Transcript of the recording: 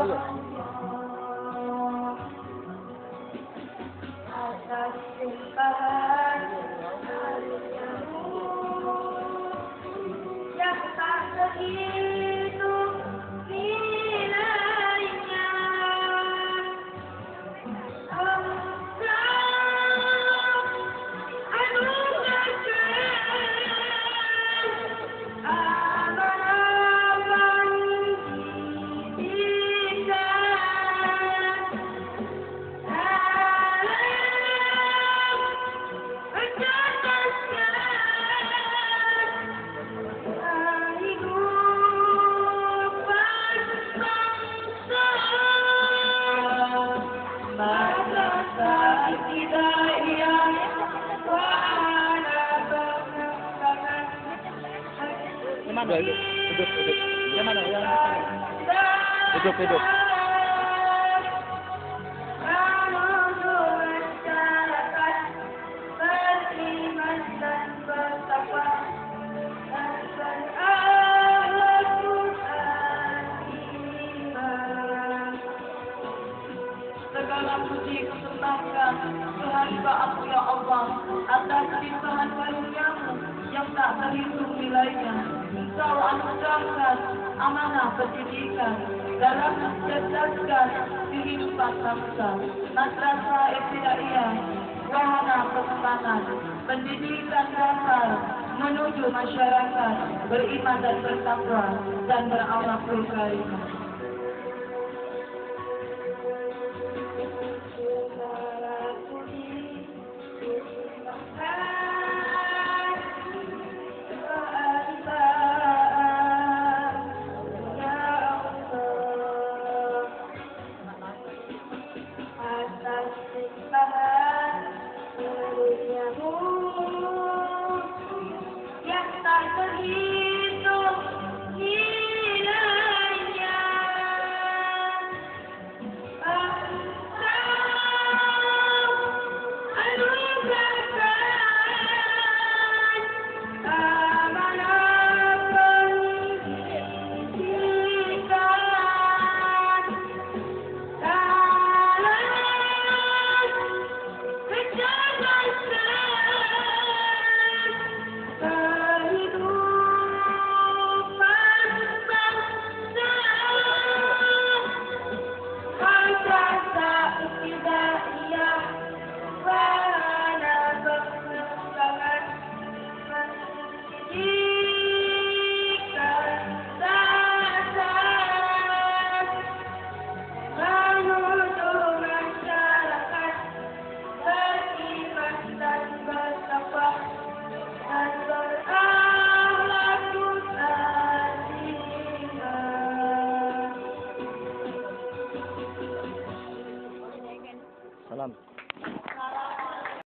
Allah. Atas limpahan yang tak terhitung nilainya, engkau anugerahkan amanah pendidikan Yang mana? Duduk. Yang mana? Yang duduk. Segala puji kesempatan kehadiran aku ya Allah atas limpahan karunia-Mu yang tak terhitung nilainya. Engkau anugerahkan amanah pendidikan dalam mencerdaskan kehidupan bangsa. Madrasah Ibtidaiyah wahana pengembangan pendidikan dasar menuju masyarakat beriman dan bertakwa dan berakhlakul karimah.